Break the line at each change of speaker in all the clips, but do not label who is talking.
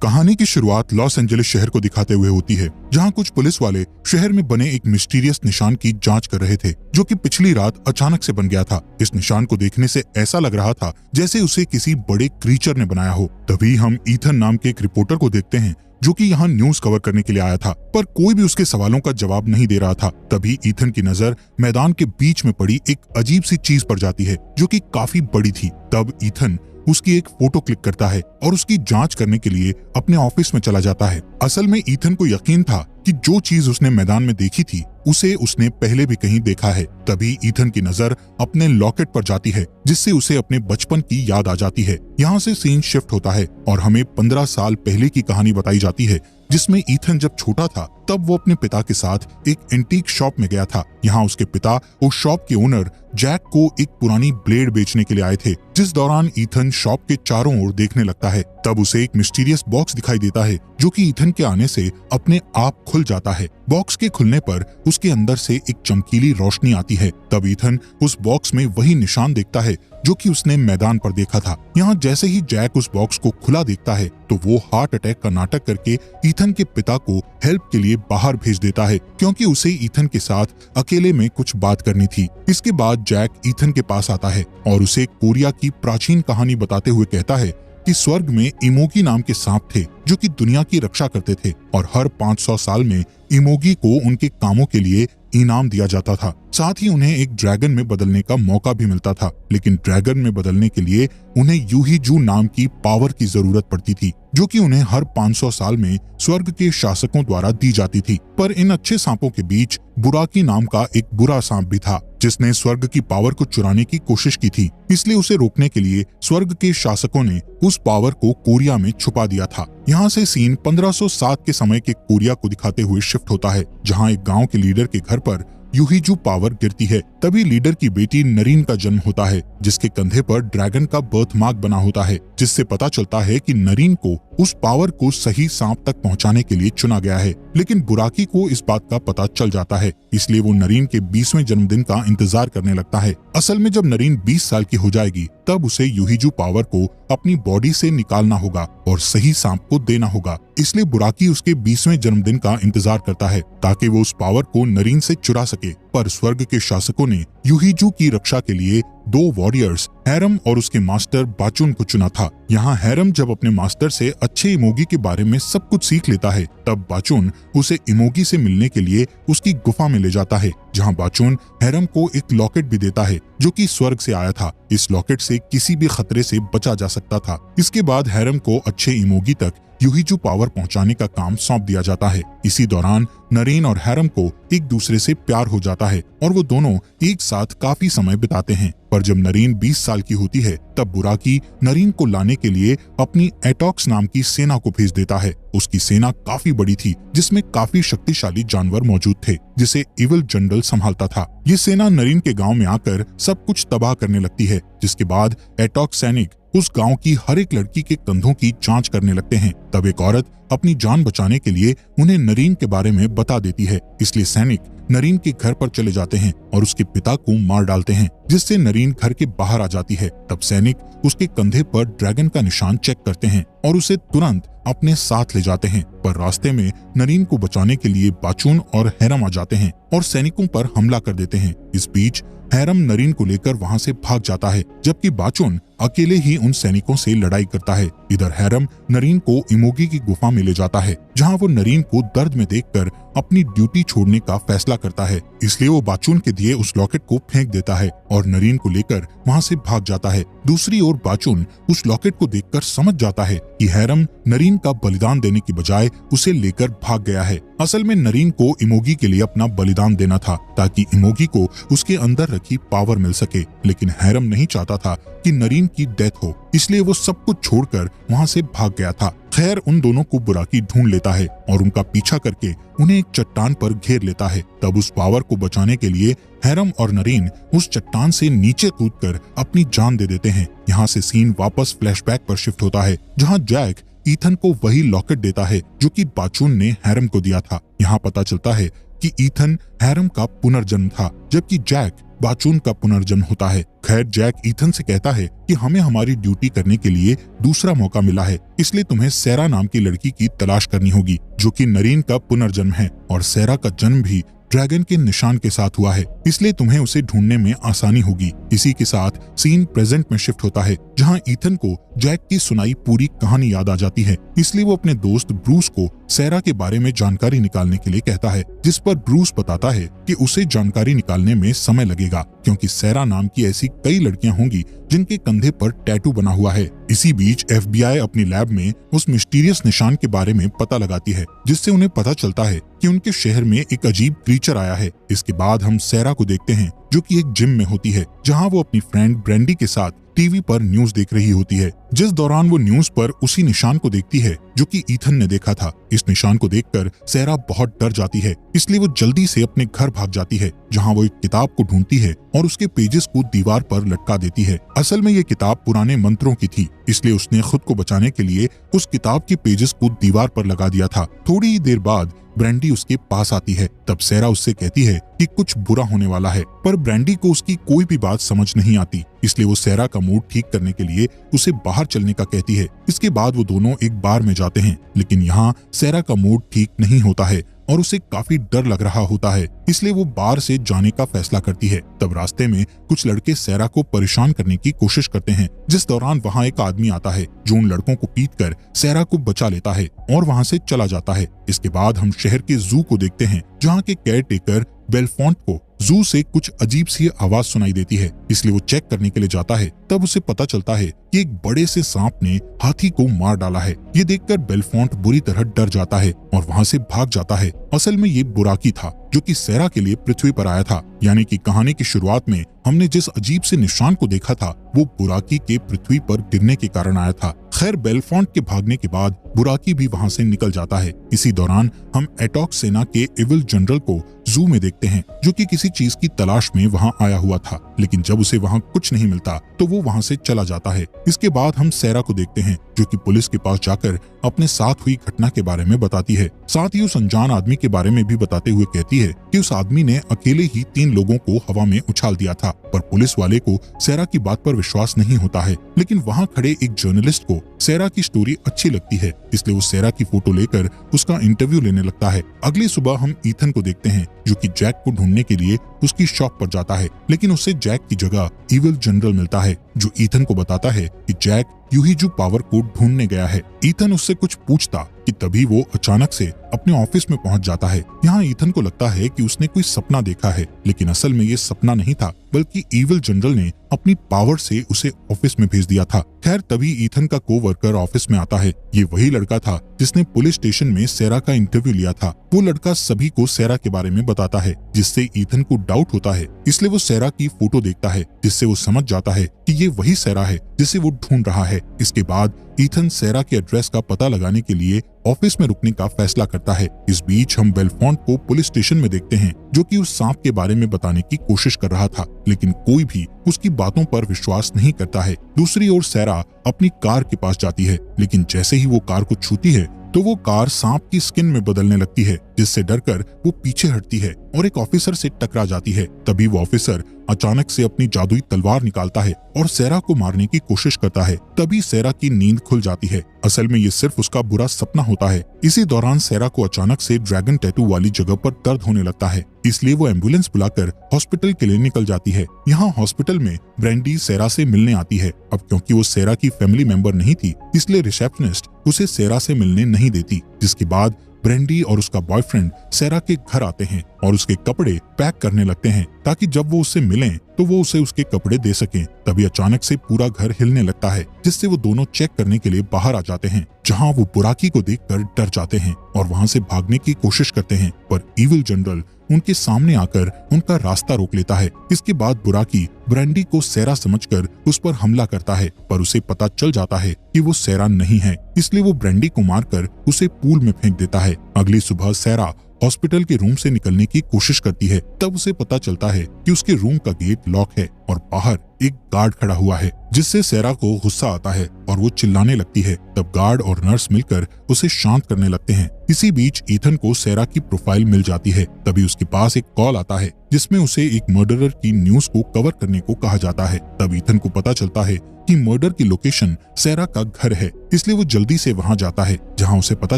कहानी की शुरुआत लॉस एंजलिस शहर को दिखाते हुए होती है, जहां कुछ पुलिस वाले शहर में बने एक मिस्टीरियस निशान की जांच कर रहे थे, जो कि पिछली रात अचानक से बन गया था। इस निशान को देखने से ऐसा लग रहा था जैसे उसे किसी बड़े क्रीचर ने बनाया हो। तभी हम ईथन नाम के एक रिपोर्टर को देखते हैं, जो कि यहाँ न्यूज कवर करने के लिए आया था, पर कोई भी उसके सवालों का जवाब नहीं दे रहा था। तभी ईथन की नजर मैदान के बीच में पड़ी एक अजीब सी चीज पर जाती है, जो कि काफी बड़ी थी। तब ईथन उसकी एक फोटो क्लिक करता है और उसकी जांच करने के लिए अपने ऑफिस में चला जाता है। असल में ईथन को यकीन था कि जो चीज उसने मैदान में देखी थी उसे उसने पहले भी कहीं देखा है। तभी ईथन की नजर अपने लॉकेट पर जाती है, जिससे उसे अपने बचपन की याद आ जाती है। यहाँ से सीन शिफ्ट होता है और हमें 15 साल पहले की कहानी बताई जाती है, जिसमें ईथन जब छोटा था तब वो अपने पिता के साथ एक एंटीक शॉप में गया था। यहाँ उसके पिता उस शॉप के ओनर जैक को एक पुरानी ब्लेड बेचने के लिए आए थे। जिस दौरान ईथन शॉप के चारों ओर देखने लगता है, तब उसे एक मिस्टीरियस बॉक्स दिखाई देता है, जो कि ईथन के आने से अपने आप खुल जाता है। बॉक्स के खुलने पर उसके अंदर से एक चमकीली रोशनी आती है। तब ईथन उस बॉक्स में वही निशान देखता है जो कि उसने मैदान पर देखा था। यहाँ जैसे ही जैक उस बॉक्स को खुला देखता है, तो वो हार्ट अटैक का नाटक करके ईथन के पिता को हेल्प के लिए बाहर भेज देता है, क्योंकि उसे ईथन के साथ अकेले में कुछ बात करनी थी। इसके बाद जैक ईथन के पास आता है और उसे कोरिया की प्राचीन कहानी बताते हुए कहता है कि स्वर्ग में इमोगी नाम के सांप थे, जो कि दुनिया की रक्षा करते थे और हर 500 साल में इमोगी को उनके कामों के लिए इनाम दिया जाता था। साथ ही उन्हें एक ड्रैगन में बदलने का मौका भी मिलता था, लेकिन ड्रैगन में बदलने के लिए उन्हें यूहीजू नाम की पावर की जरूरत पड़ती थी, जो कि उन्हें हर 500 साल में स्वर्ग के शासकों द्वारा दी जाती थी। पर इन अच्छे सांपों के बीच बुराकी नाम का एक बुरा सांप भी था, जिसने स्वर्ग की पावर को चुराने की कोशिश की थी। इसलिए उसे रोकने के लिए स्वर्ग के शासकों ने उस पावर को कोरिया में छुपा दिया था। यहाँ से सीन 1507 के समय के कोरिया को दिखाते हुए शिफ्ट होता है, जहाँ एक गांव के लीडर के घर पर यूहीजू पावर गिरती है। तभी लीडर की बेटी नरीन का जन्म होता है, जिसके कंधे पर ड्रैगन का बर्थ मार्क बना होता है, जिससे पता चलता है कि नरीन को उस पावर को सही सांप तक पहुंचाने के लिए चुना गया है। लेकिन बुराकी को इस बात का पता चल जाता है, इसलिए वो नरीन के 20वें जन्मदिन का इंतजार करने लगता है। असल में जब नरीन 20 साल की हो जाएगी, तब उसे यूहीजू पावर को अपनी बॉडी से निकालना होगा और सही सांप को देना होगा। इसलिए बुराकी उसके 20वें जन्मदिन का इंतजार करता है, ताकि वो उस पावर को नरीन से चुरा सके। पर स्वर्ग के शासकों ने यूहीजू की रक्षा के लिए 2 वॉरियर्स हैरम और उसके मास्टर बाचुन को चुना था। यहाँ हैरम जब अपने मास्टर से अच्छे इमोगी के बारे में सब कुछ सीख लेता है, तब बाचुन उसे इमोगी से मिलने के लिए उसकी गुफा में ले जाता है, जहाँ बाचुन हैरम को एक लॉकेट भी देता है, जो कि स्वर्ग से आया था। इस लॉकेट से किसी भी खतरे से बचा जा सकता था। इसके बाद हैरम को अच्छे इमोगी तक यूहीजू पावर पहुंचाने का काम सौंप दिया जाता है। इसी दौरान नरीन और हैरम को एक दूसरे से प्यार हो जाता है और वो दोनों एक साथ काफी समय बिताते हैं। पर जब नरीन 20 साल की होती है, तब बुराकी नरीन को लाने के लिए अपनी एटॉक्स नाम की सेना को भेज देता है। उसकी सेना काफी बड़ी थी, जिसमें काफी शक्तिशाली जानवर मौजूद थे, जिसे इविल जनरल संभालता था। ये सेना नरीन के गांव में आकर सब कुछ तबाह करने लगती है, जिसके बाद एटॉक्स सैनिक उस गांव की हर एक लड़की के कंधों की जांच करने लगते हैं। तब एक औरत अपनी जान बचाने के लिए उन्हें नरीन के बारे में बता देती है, इसलिए सैनिक नरीन के घर पर चले जाते हैं और उसके पिता को मार डालते हैं, जिससे नरीन घर के बाहर आ जाती है। तब सैनिक उसके कंधे पर ड्रैगन का निशान चेक करते हैं और उसे तुरंत अपने साथ ले जाते हैं। पर रास्ते में नरीन को बचाने के लिए बाचुन और हैरम आ जाते हैं और सैनिकों पर हमला कर देते हैं। इस बीच हैरम नरीन को लेकर वहां से भाग जाता है, जबकि बाचुन अकेले ही उन सैनिकों से लड़ाई करता है। इधर हैरम नरीन को इमोगी की गुफा में ले जाता है, जहां वो नरीन को दर्द में देखकर अपनी ड्यूटी छोड़ने का फैसला करता है। इसलिए वो बाचुन के दिए उस लॉकेट को फेंक देता है और नरीन को लेकर वहां से भाग जाता है। दूसरी ओर बाचुन उस लॉकेट को देखकर समझ जाता है कि हैरम नरीन का बलिदान देने की बजाय उसे लेकर भाग गया है। असल में नरीन को इमोगी के लिए अपना बलिदान देना था, ताकि इमोगी को उसके अंदर रखी पावर मिल सके। लेकिन हैरम नहीं चाहता था कि नरीन की डेथ हो, इसलिए वो सब कुछ छोड़कर वहां से भाग गया था। खैर, उन दोनों को बुराकी ढूंढ लेता है और उनका पीछा करके उन्हें एक चट्टान पर घेर लेता है। तब उस पावर को बचाने के लिए हैरम और नरीन उस चट्टान से नीचे कूदकर अपनी जान दे देते हैं। यहाँ से सीन वापस फ्लैशबैक पर शिफ्ट होता है, जहाँ जैक ईथन को वही लॉकेट देता है जो कि बाचुन ने हैरम को दिया था। यहाँ पता चलता है कि ईथन हैरम का पुनर्जन्म था, जबकि जैक बाचून का पुनर्जन्म होता है। खैर, जैक ईथन से कहता है कि हमें हमारी ड्यूटी करने के लिए दूसरा मौका मिला है, इसलिए तुम्हें सेरा नाम की लड़की की तलाश करनी होगी, जो कि नरीन का पुनर्जन्म है, और सेरा का जन्म भी ड्रैगन के निशान के साथ हुआ है, इसलिए तुम्हें उसे ढूंढने में आसानी होगी। इसी के साथ सीन प्रेजेंट में शिफ्ट होता है, जहां ईथन को जैक की सुनाई पूरी कहानी याद आ जाती है, इसलिए वो अपने दोस्त ब्रूस को सेरा के बारे में जानकारी निकालने के लिए कहता है, जिस पर ब्रूस बताता है कि उसे जानकारी निकालने में समय लगेगा, क्योंकि सेरा नाम की ऐसी कई लड़कियां होंगी जिनके कंधे पर टैटू बना हुआ है। इसी बीच FBI अपनी लैब में उस मिस्टीरियस निशान के बारे में पता लगाती है, जिससे उन्हें पता चलता है कि उनके शहर में एक अजीब क्रीचर आया है। इसके बाद हम सेरा को देखते हैं, जो कि एक जिम में होती है, जहां वो अपनी फ्रेंड ब्रेंडी के साथ टीवी पर न्यूज देख रही होती है, जिस दौरान वो न्यूज पर उसी निशान को देखती है जो कि ईथन ने देखा था। इस निशान को देखकर सेरा बहुत डर जाती है, इसलिए वो जल्दी से अपने घर भाग जाती है, जहां वो एक किताब को ढूंढती है और उसके पेजेस को दीवार पर लटका देती है। असल में ये किताब पुराने मंत्रों की थी, इसलिए उसने खुद को बचाने के लिए उस किताब के पेजेस को दीवार पर लगा दिया था। थोड़ी ही देर बाद ब्रेंडी उसके पास आती है, तब सेरा उससे कहती है कि कुछ बुरा होने वाला है, पर ब्रेंडी को उसकी कोई भी बात समझ नहीं आती, इसलिए वो सेरा का मूड ठीक करने के लिए उसे बाहर चलने का कहती है। इसके बाद वो दोनों एक बार में जाते हैं, लेकिन यहाँ सेरा का मूड ठीक नहीं होता है और उसे काफी डर लग रहा होता है, इसलिए वो बार से जाने का फैसला करती है। तब रास्ते में कुछ लड़के सेरा को परेशान करने की कोशिश करते हैं, जिस दौरान वहाँ एक आदमी आता है जो उन लड़कों को पीटकर सेरा को बचा लेता है और वहाँ से चला जाता है। इसके बाद हम शहर के जू को देखते हैं, जहाँ के केयर टेकर बेलफोंट को जू से कुछ अजीब सी आवाज सुनाई देती है, इसलिए वो चेक करने के लिए जाता है। तब उसे पता चलता है कि एक बड़े से सांप ने हाथी को मार डाला है। ये देखकर बेलफोंट बुरी तरह डर जाता है और वहाँ से भाग जाता है। असल में ये बुराकी था, जो कि सेरा के लिए पृथ्वी पर आया था, यानी कि कहानी की शुरुआत में हमने जिस अजीब से निशान को देखा था, वो बुराकी के पृथ्वी पर गिरने के कारण आया था। खैर, बेलफोंट के भागने के बाद बुराकी भी वहाँ से निकल जाता है। इसी दौरान हम एटॉक सेना के इविल जनरल को जू में देखते हैं, जो कि किसी चीज की तलाश में वहाँ आया हुआ था, लेकिन जब उसे वहाँ कुछ नहीं मिलता तो वो वहाँ से चला जाता है। इसके बाद हम सेरा को देखते हैं, जो कि पुलिस के पास जाकर अपने साथ हुई घटना के बारे में बताती है। साथ ही उस अनजान आदमी के बारे में भी बताते हुए कहती है कि उस आदमी ने अकेले ही 3 लोगों को हवा में उछाल दिया था, पर पुलिस वाले को सेरा की बात पर विश्वास नहीं होता है। लेकिन वहाँ खड़े एक जर्नलिस्ट को सेरा की स्टोरी अच्छी लगती है, इसलिए वो सेरा की फोटो लेकर उसका इंटरव्यू लेने लगता है। अगली सुबह हम ईथन को देखते हैं, जो कि जैक को ढूंढने के लिए उसकी शॉप पर जाता है, लेकिन उससे जैक की जगह इविल जनरल मिलता है, जो ईथन को बताता है कि जैक यूहीजू पावर को ढूंढने गया है। ईथन उससे कुछ पूछता कि तभी वो अचानक से अपने ऑफिस में पहुंच जाता है। यहाँ ईथन को लगता है कि उसने कोई सपना देखा है, लेकिन असल में ये सपना नहीं था, बल्कि इविल जनरल ने अपनी पावर से उसे ऑफिस में भेज दिया था। खैर, तभी ईथन का कोवर्कर ऑफिस में आता है। ये वही लड़का था जिसने पुलिस स्टेशन में सेरा का इंटरव्यू लिया था। वो लड़का सभी को सेरा के बारे में बताता है, जिससे ईथन को डाउट होता है, इसलिए वो सेरा की फोटो देखता है, जिससे वो समझ जाता है कि ये वही सेरा है जिसे वो ढूंढ रहा है। इसके बाद ईथन सेरा के एड्रेस का पता लगाने के लिए ऑफिस में रुकने का फैसला करता है। इस बीच हम बेलफोंट को पुलिस स्टेशन में देखते हैं, जो कि उस सांप के बारे में बताने की कोशिश कर रहा था, लेकिन कोई भी उसकी बातों पर विश्वास नहीं करता है। दूसरी ओर सेरा अपनी कार के पास जाती है, लेकिन जैसे ही वो कार को छूती है तो वो कार सांप की स्किन में बदलने लगती है, जिससे डरकर वो पीछे हटती है और एक ऑफिसर से टकरा जाती है। तभी वो ऑफिसर अचानक से अपनी जादुई तलवार निकालता है और सेरा को मारने की कोशिश करता है। तभी सेरा की नींद खुल जाती है। असल में ये सिर्फ उसका बुरा सपना होता है। इसी दौरान सेरा को अचानक से ड्रैगन टैटू वाली जगह पर दर्द होने लगता है, इसलिए वो एम्बुलेंस बुलाकर हॉस्पिटल के लिए निकल जाती है। यहाँ हॉस्पिटल में ब्रेंडी सेरा से मिलने आती है। अब क्योंकि वो सेरा की फैमिली मेंबर नहीं थी, इसलिए रिसेप्शनिस्ट उसे सेरा से मिलने नहीं देती। जिसके बाद ब्रेंडी और उसका बॉयफ्रेंड सेरा के घर आते हैं और उसके कपड़े पैक करने लगते हैं, ताकि जब वो उससे मिलें तो वो उसे उसके कपड़े दे सकें। तभी अचानक से पूरा घर हिलने लगता है, जिससे वो दोनों चेक करने के लिए बाहर आ जाते हैं, जहां वो बुराकी को देखकर डर जाते हैं और वहां से भागने की कोशिश करते हैं, पर इविल जनरल उनके सामने आकर उनका रास्ता रोक लेता है। इसके बाद बुराकी ब्रेंडी को सेरा समझकर उस पर हमला करता है, पर उसे पता चल जाता है कि वो सेरा नहीं है, इसलिए वो ब्रेंडी को मारकर उसे पूल में फेंक देता है। अगली सुबह सेरा हॉस्पिटल के रूम से निकलने की कोशिश करती है, तब उसे पता चलता है कि उसके रूम का गेट लॉक है और बाहर एक गार्ड खड़ा हुआ है, जिससे सेरा को गुस्सा आता है और वो चिल्लाने लगती है। तब गार्ड और नर्स मिलकर उसे शांत करने लगते हैं। इसी बीच ईथन को सेरा की प्रोफाइल मिल जाती है। तभी उसके पास एक कॉल आता है जिसमें उसे एक मर्डरर की न्यूज को कवर करने को कहा जाता है। तब ईथन को पता चलता है कि मर्डर की लोकेशन सेरा का घर है, इसलिए वो जल्दी से वहां जाता है, जहां उसे पता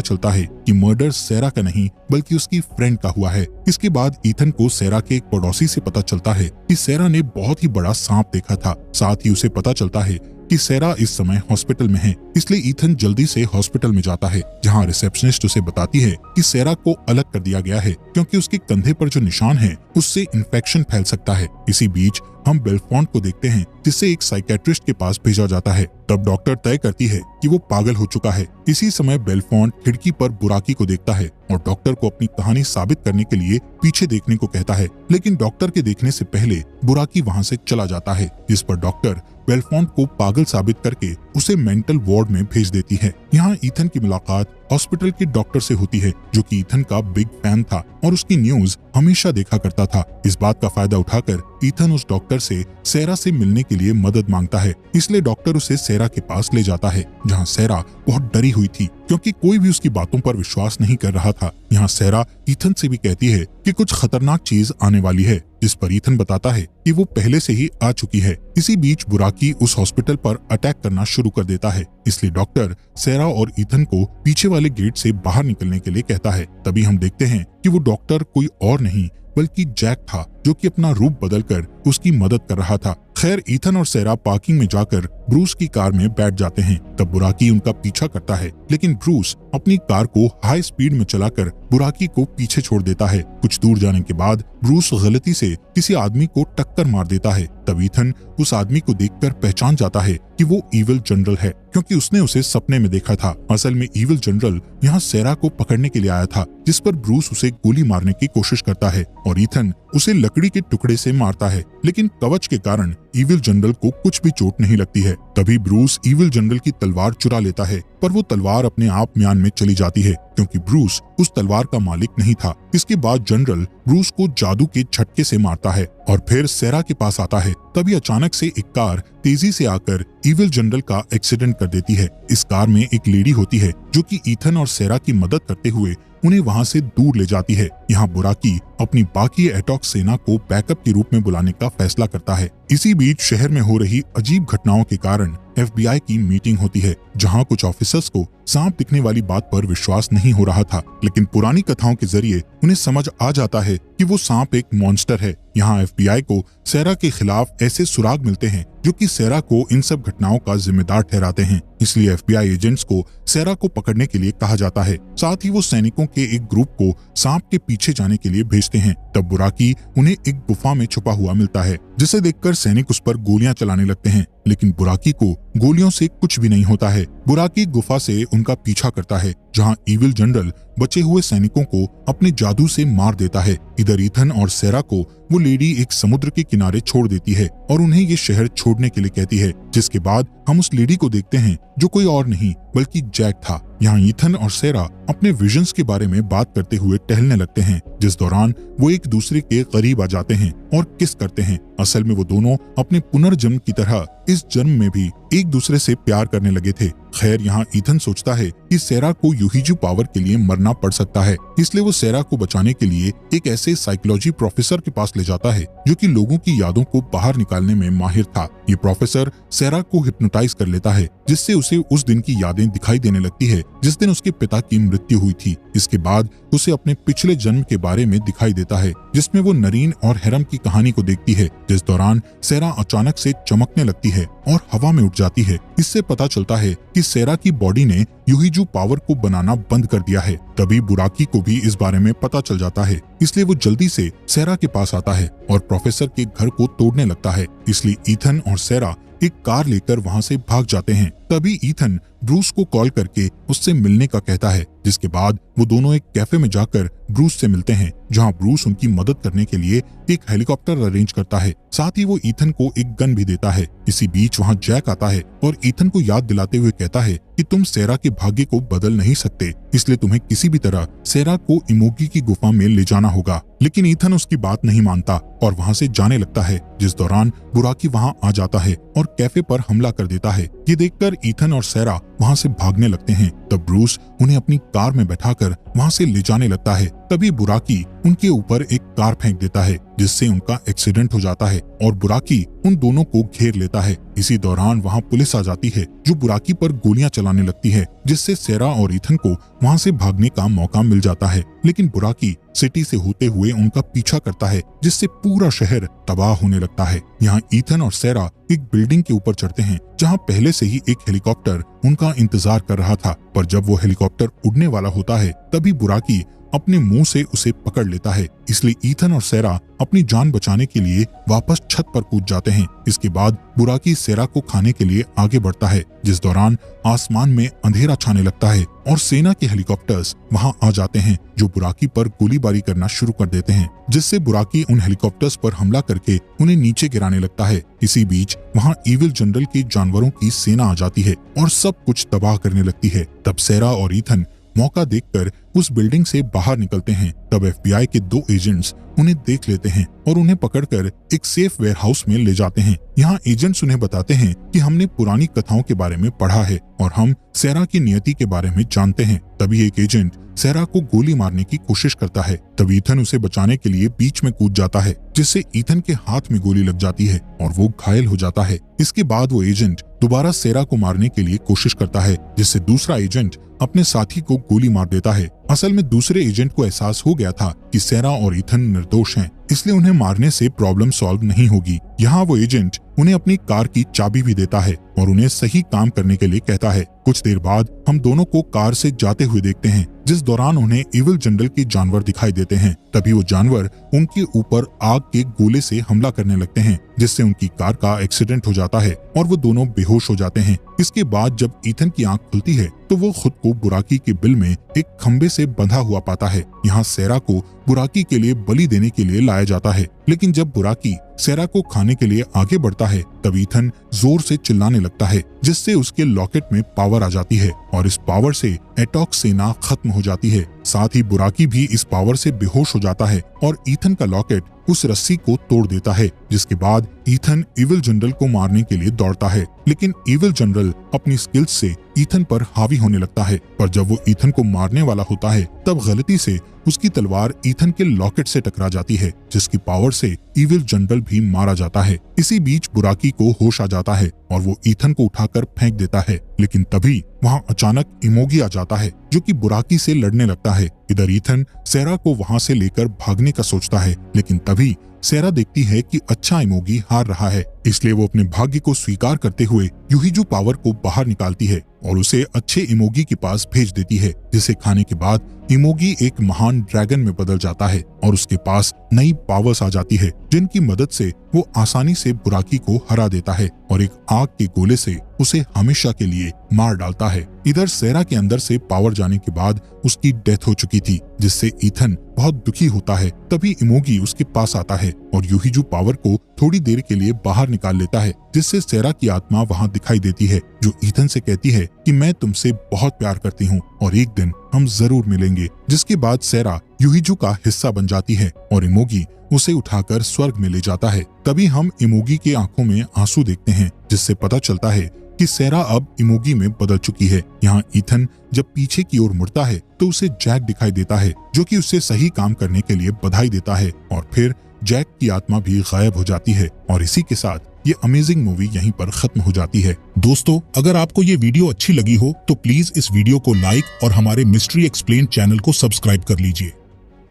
चलता है कि मर्डर सेरा का नहीं बल्कि उसकी फ्रेंड का हुआ है। इसके बाद ईथन को सेरा के एक पड़ोसी से पता चलता है कि सेरा ने बहुत ही बड़ा सांप देखा था। साथ ही उसे पता चलता है कि सेरा इस समय हॉस्पिटल में है, इसलिए ईथन जल्दी से हॉस्पिटल में जाता है, जहां रिसेप्शनिस्ट उसे बताती है कि सेरा को अलग कर दिया गया है क्योंकि उसके कंधे पर जो निशान है उससे इन्फेक्शन फैल सकता है। इसी बीच हम बेलफॉन्ट को देखते हैं जिसे एक साइकेट्रिस्ट के पास भेजा जाता है। तब डॉक्टर तय करती है कि वो पागल हो चुका है। इसी समय बेलफॉन्ट खिड़की पर बुराकी को देखता है और डॉक्टर को अपनी कहानी साबित करने के लिए पीछे देखने को कहता है, लेकिन डॉक्टर के देखने से पहले बुराकी वहां से चला जाता है, जिस पर डॉक्टर बेलफॉन्ट को पागल साबित करके उसे मेंटल वार्ड में भेज देती है। यहाँ ईथन की मुलाकात हॉस्पिटल के डॉक्टर से होती है, जो कि ईथन का बिग फैन था और उसकी न्यूज हमेशा देखा करता था। इस बात का फायदा उठाकर ईथन उस डॉक्टर से सेरा से मिलने के लिए मदद मांगता है, इसलिए डॉक्टर उसे सेरा के पास ले जाता है, जहाँ सेरा बहुत डरी हुई थी क्योंकि कोई भी उसकी बातों पर विश्वास नहीं कर रहा था। यहाँ सेरा ईथन से भी कहती है कि कुछ खतरनाक चीज आने वाली है, जिस पर ईथन बताता है कि वो पहले से ही आ चुकी है। इसी बीच बुराकी उस हॉस्पिटल पर अटैक करना शुरू कर देता है, इसलिए डॉक्टर सेरा और ईथन को पीछे वाले गेट से बाहर निकलने के लिए कहता है। तभी हम देखते हैं कि वो डॉक्टर कोई और नहीं बल्कि जैक था, जो कि अपना रूप बदलकर उसकी मदद कर रहा था। खैर, ईथन और सेरा पार्किंग में जाकर ब्रूस की कार में बैठ जाते हैं। तब बुराकी उनका पीछा करता है, लेकिन ब्रूस अपनी कार को हाई स्पीड में चलाकर बुराकी को पीछे छोड़ देता है। कुछ दूर जाने के बाद ब्रूस गलती से किसी आदमी को टक्कर मार देता है। तब ईथन उस आदमी को देखकर पहचान जाता है कि वो इविल जनरल है, क्योंकि उसने उसे सपने में देखा था। असल में इविल जनरल यहाँ सेरा को पकड़ने के लिए आया था, जिस पर ब्रूस उसे गोली मारने की कोशिश करता है और ईथन उसे लकड़ी के टुकड़े से मारता है, लेकिन कवच के कारण इविल जनरल को कुछ भी चोट नहीं लगती है। तभी ब्रूस इविल जनरल की तलवार चुरा लेता है, पर वो तलवार अपने आप म्यान में चली जाती है क्योंकि ब्रूस उस तलवार का मालिक नहीं था। इसके बाद जनरल ब्रूस को जादू के झटके से मारता है और फिर सेरा के पास आता है। तभी अचानक से एक कार तेजी से आकर इविल जनरल का एक्सीडेंट कर देती है। इस कार में एक लेडी होती है जो कि ईथन और सेरा की मदद करते हुए उन्हें वहां से दूर ले जाती है। यहाँ बुराकी अपनी बाकी एटॉक सेना को बैकअप के रूप में बुलाने का फैसला करता है। इसी बीच शहर में हो रही अजीब घटनाओं के कारण FBI की मीटिंग होती है, जहां कुछ ऑफिसर्स को सांप दिखने वाली बात पर विश्वास नहीं हो रहा था, लेकिन पुरानी कथाओं के जरिए उन्हें समझ आ जाता है कि वो सांप एक मॉन्स्टर है। यहाँ FBI को सेरा के खिलाफ ऐसे सुराग मिलते हैं जो कि सेरा को इन सब घटनाओं का जिम्मेदार ठहराते हैं, इसलिए FBI एजेंट्स को सेरा को पकड़ने के लिए कहा जाता है। साथ ही वो सैनिकों के एक ग्रुप को सांप के पीछे जाने के लिए भेजते हैं। तब बुराकी उन्हें एक गुफा में छुपा हुआ मिलता है, जिसे देखकर सैनिक उस पर गोलियां चलाने लगते हैं, लेकिन बुराकी को गोलियों से कुछ भी नहीं होता है। बुराकी गुफा से उनका पीछा करता है, जहां इविल जनरल बचे हुए सैनिकों को अपने जादू से मार देता है। इधर ईथन और सेरा को वो लेडी एक समुद्र के किनारे छोड़ देती है और उन्हें ये शहर छोड़ने के लिए कहती है, जिसके बाद हम उस लेडी को देखते हैं जो कोई और नहीं बल्कि जैक था। यहाँ ईथन और सेरा अपने विजन्स के बारे में बात करते हुए टहलने लगते हैं, जिस दौरान वो एक दूसरे के करीब आ जाते हैं और किस करते हैं। असल में वो दोनों अपने पुनर्जन्म की तरह इस जन्म में भी एक दूसरे से प्यार करने लगे थे। खैर, यहाँ ईथन सोचता है कि सेरा को यूहिजू पावर के लिए मरना पड़ सकता है, इसलिए वो सेरा को बचाने के लिए एक ऐसे साइकोलॉजी प्रोफेसर के पास ले जाता है जो कि लोगों की यादों को बाहर निकालने में माहिर था। ये प्रोफेसर सेरा को हिप्नोटाइज कर लेता है, जिससे उसे उस दिन की यादें दिखाई देने लगती है जिस दिन उसके पिता की मृत्यु हुई थी। इसके बाद उसे अपने पिछले जन्म के बारे में दिखाई देता है, जिसमें वो नरीन और हेरम की कहानी को देखती है, जिस दौरान सेरा अचानक से चमकने लगती है और हवा में उड़ जाती है। इससे पता चलता है कि सेरा की बॉडी ने यूहिजू पावर को बनाना बंद कर दिया है। तभी बुराकी को भी इस बारे में पता चल जाता है, इसलिए वो जल्दी से सेरा के पास आता है और प्रोफेसर के घर को तोड़ने लगता है। इसलिए ईथन और सेरा एक कार लेकर वहां से भाग जाते हैं। तभी ईथन ब्रूस को कॉल करके उससे मिलने का कहता है, जिसके बाद वो दोनों एक कैफे में जाकर ब्रूस से मिलते हैं, जहां ब्रूस उनकी मदद करने के लिए एक हेलीकॉप्टर अरेंज करता है। साथ ही वो ईथन को एक गन भी देता है। इसी बीच वहां जैक आता है और ईथन को याद दिलाते हुए कहता है कि तुम सेरा के भाग्य को बदल नहीं सकते, इसलिए तुम्हें किसी भी तरह सेरा को इमोगी की गुफा में ले जाना होगा। लेकिन ईथन उसकी बात नहीं मानता और वहां से जाने लगता है, जिस दौरान बुराकी वहां आ जाता है और कैफे पर हमला कर देता है। ये देखकर ईथन और सेरा वहां से भागने लगते हैं। तब ब्रूस उन्हें अपनी कार में बैठाकर वहां से ले जाने लगता है। तभी बुराकी उनके ऊपर एक कार फेंक देता है, जिससे उनका एक्सीडेंट हो जाता है और बुराकी उन दोनों को घेर लेता है। इसी दौरान वहां पुलिस आ जाती है, जो बुराकी पर गोलियां चलाने लगती है, जिससे सेरा और ईथन को वहां से भागने का मौका मिल जाता है। लेकिन बुराकी सिटी से होते हुए उनका पीछा करता है, जिससे पूरा शहर तबाह होने लगता है। यहाँ ईथन और सेरा एक बिल्डिंग के ऊपर चढ़ते हैं, जहाँ पहले से ही एक हेलीकॉप्टर उनका इंतजार कर रहा था। पर जब वो हेलीकॉप्टर उड़ने वाला होता है, तभी बुराकी अपने मुंह से उसे पकड़ लेता है। इसलिए ईथन और सेरा अपनी जान बचाने के लिए वापस छत पर कूद जाते हैं। इसके बाद बुराकी सेरा को खाने के लिए आगे बढ़ता है, जिस दौरान आसमान में अंधेरा छाने लगता है और सेना के हेलीकॉप्टर्स वहां आ जाते हैं, जो बुराकी पर गोलीबारी करना शुरू कर देते हैं, जिससे बुराकी उन हेलीकॉप्टर्स पर हमला करके उन्हें नीचे गिराने लगता है। इसी बीच वहां इविल जनरल के जानवरों की सेना आ जाती है और सब कुछ तबाह करने लगती है। तब सेरा और ईथन मौका देखकर उस बिल्डिंग से बाहर निकलते हैं। तब FBI के 2 एजेंट्स उन्हें देख लेते हैं और उन्हें पकड़कर एक सेफ वेयरहाउस में ले जाते हैं। यहाँ एजेंट्स उन्हें बताते हैं कि हमने पुरानी कथाओं के बारे में पढ़ा है और हम सेरा की नियति के बारे में जानते हैं। तभी एक एजेंट सेरा को गोली मारने की कोशिश करता है। तब ईथन उसे बचाने के लिए बीच में कूद जाता है, जिससे ईथन के हाथ में गोली लग जाती है और वो घायल हो जाता है। इसके बाद वो एजेंट दोबारा सेरा को मारने के लिए कोशिश करता है, जिससे दूसरा एजेंट अपने साथी को गोली मार देता है। असल में दूसरे एजेंट को एहसास हो गया था कि सेरा और ईथन निर्दोष हैं, इसलिए उन्हें मारने से प्रॉब्लम सॉल्व नहीं होगी। यहाँ वो एजेंट उन्हें अपनी कार की चाबी भी देता है और उन्हें सही काम करने के लिए कहता है। कुछ देर बाद हम दोनों को कार से जाते हुए देखते हैं, जिस दौरान उन्हें इविल जनरल के जानवर दिखाई देते हैं। तभी वो जानवर उनके ऊपर आग के गोले से हमला करने लगते हैं, जिससे उनकी कार का एक्सीडेंट हो जाता है और वो दोनों बेहोश हो जाते हैं। इसके बाद जब ईथन की आंख खुलती है, तो वो खुद को बुराकी के बिल में एक खंबे से बंधा हुआ पाता है। यहाँ सेरा को बुराकी के लिए बलि देने के लिए लाया जाता है। लेकिन जब बुराकी सेरा को खाने के लिए आगे बढ़ता है, तब ईथन जोर से चिल्लाने लगता है, जिससे उसके लॉकेट में पावर आ जाती है और इस पावर से एटॉक सेना खत्म हो जाती है। साथ ही बुराकी भी इस पावर से बेहोश हो जाता है और ईथन का लॉकेट उस रस्सी को तोड़ देता है, जिसके बाद ईथन इविल जनरल को मारने के लिए दौड़ता है। लेकिन इविल जनरल अपनी स्किल्स से ईथन पर हावी होने लगता है। पर जब वो ईथन को मारने वाला होता है, तब गलती से उसकी तलवार ईथन के लॉकेट से टकरा जाती है, जिसकी पावर से इविल जनरल भी मारा जाता है। इसी बीच बुराकी को होश आ जाता है और वो ईथन को उठाकर फेंक देता है। लेकिन तभी वहां अचानक इमोगी आ जाता है, जो कि बुराकी से लड़ने लगता है। इधर ईथन सेरा को वहां से लेकर भागने का सोचता है, लेकिन तभी सेरा देखती है कि अच्छा इमोगी हार रहा है, इसलिए वो अपने भाग्य को स्वीकार करते हुए युहिजू पावर को बाहर निकालती है और उसे अच्छे इमोगी के पास भेज देती है, जिसे खाने के बाद इमोगी एक महान ड्रैगन में बदल जाता है और उसके पास नई पावर्स आ जाती है, जिनकी मदद से वो आसानी से बुराकी को हरा देता है और एक आग के गोले से उसे हमेशा के लिए मार डालता है। इधर सेरा के अंदर से पावर जाने के बाद उसकी डेथ हो चुकी थी, जिससे ईथन बहुत दुखी होता है। तभी इमोगी उसके पास आता है और युहिजू पावर को थोड़ी देर के लिए बाहर निकाल लेता है, जिससे सेरा की आत्मा वहां दिखाई देती है, जो ईथन से कहती है कि मैं तुमसे बहुत प्यार करती हूँ और एक दिन हम जरूर मिलेंगे। जिसके बाद सेरा युहिजू का हिस्सा बन जाती है और इमोगी उसे उठाकर स्वर्ग में ले जाता है। तभी हम इमोगी के आंखों में आंसू देखते हैं, जिससे पता चलता है कि सेरा अब इमोगी में बदल चुकी है। यहाँ ईथन जब पीछे की ओर मुड़ता है, तो उसे जैक दिखाई देता है, जो कि उससे सही काम करने के लिए बधाई देता है और फिर जैक की आत्मा भी गायब हो जाती है और इसी के साथ ये अमेजिंग मूवी यहीं पर खत्म हो जाती है। दोस्तों, अगर आपको ये वीडियो अच्छी लगी हो तो प्लीज इस वीडियो को लाइक और हमारे मिस्ट्री एक्सप्लेन चैनल को सब्सक्राइब कर लीजिए।